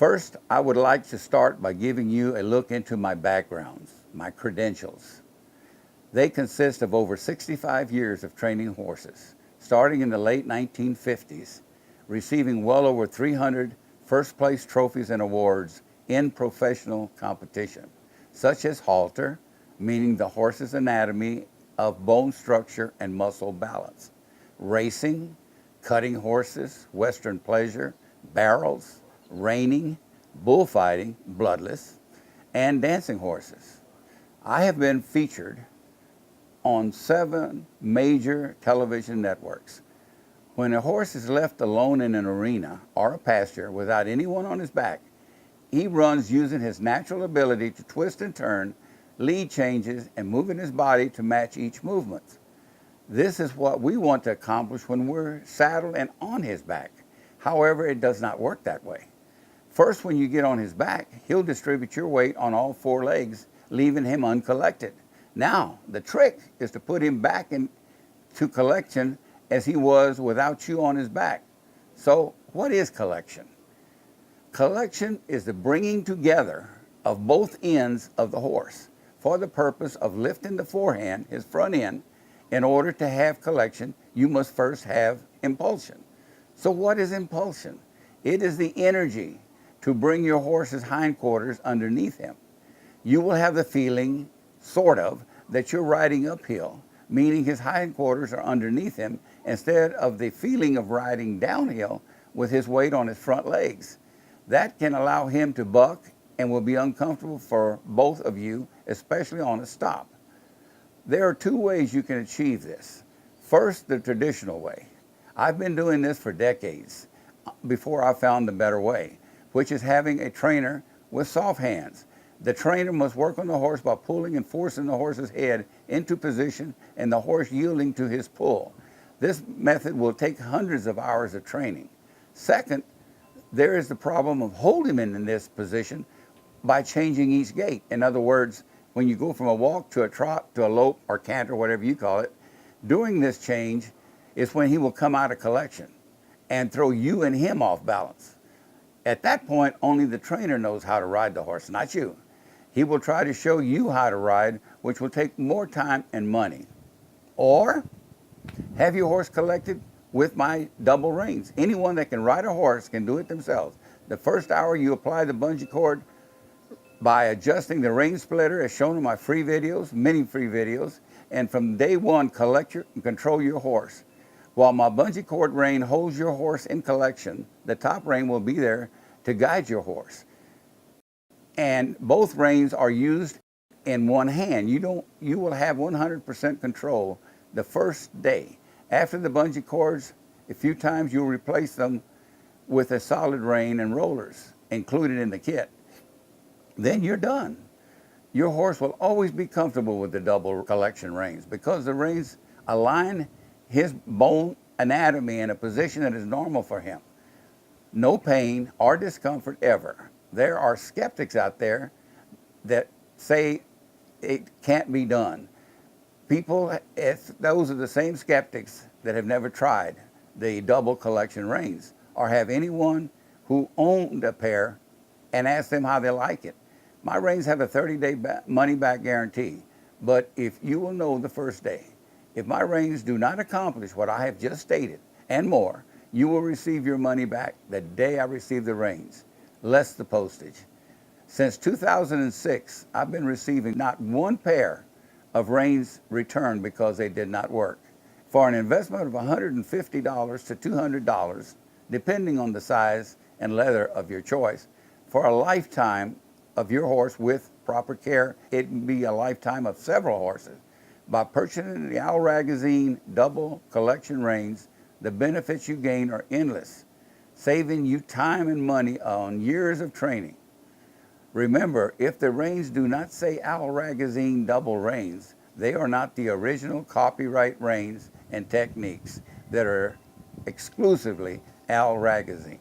First, I would like to start by giving you a look into my backgrounds, my credentials. They consist of over 65 years of training horses, starting in the late 1950s, receiving well over 300 first-place trophies and awards in professional competition, such as halter, meaning the horse's anatomy of bone structure and muscle balance, racing, cutting horses, western pleasure, barrels, reining, bullfighting, bloodless, and dancing horses. I have been featured on 7 major television networks. When a horse is left alone in an arena or a pasture without anyone on his back, he runs using his natural ability to twist and turn, lead changes, and moving his body to match each movement. This is what we want to accomplish when we're saddled and on his back. However, it does not work that way. First, when you get on his back, he'll distribute your weight on all 4 legs, leaving him uncollected. Now, the trick is to put him back into collection as he was without you on his back. So, what is collection? Collection is the bringing together of both ends of the horse for the purpose of lifting the forehand, his front end. In order to have collection, you must first have impulsion. So what is impulsion? It is the energy to bring your horse's hindquarters underneath him. You will have the feeling, sort of, that you're riding uphill, meaning his hindquarters are underneath him, instead of the feeling of riding downhill with his weight on his front legs. That can allow him to buck and will be uncomfortable for both of you, especially on a stop. There are 2 ways you can achieve this. First, the traditional way. I've been doing this for decades before I found the better way, which is having a trainer with soft hands. The trainer must work on the horse by pulling and forcing the horse's head into position and the horse yielding to his pull. This method will take hundreds of hours of training. Second, there is the problem of holding him in this position by changing each gait. In other words, when you go from a walk to a trot to a lope or canter, whatever you call it, during this change is when he will come out of collection and throw you and him off balance. At that point, only the trainer knows how to ride the horse, not you. He will try to show you how to ride, which will take more time and money. Or have your horse collected with my double reins. Anyone that can ride a horse can do it themselves. The first hour you apply the bungee cord by adjusting the rein splitter as shown in my free videos, many free videos, and from day 1 collect and control your horse. While my bungee cord rein holds your horse in collection, the top rein will be there to guide your horse. And both reins are used in one hand. You will have 100% control the first day. After the bungee cords, a few times you'll replace them with a solid rein and rollers included in the kit. Then you're done. Your horse will always be comfortable with the double collection reins because the reins align his bone anatomy in a position that is normal for him. No pain or discomfort ever. There are skeptics out there that say it can't be done. Those are the same skeptics that have never tried the double collection reins or have anyone who owned a pair and asked them how they like it. My reins have a 30-day money-back guarantee, but if you will know the first day, if my reins do not accomplish what I have just stated and more, you will receive your money back the day I receive the reins, less the postage. Since 2006, I've been receiving not one pair of reins returned because they did not work. For an investment of $150 to $200, depending on the size and leather of your choice, for a lifetime of your horse with proper care, it can be a lifetime of several horses. By purchasing the Ragusin double collection reins, the benefits you gain are endless, saving you time and money on years of training. Remember, if the reins do not say Ragusin double reins, they are not the original copyright reins and techniques that are exclusively Ragusin.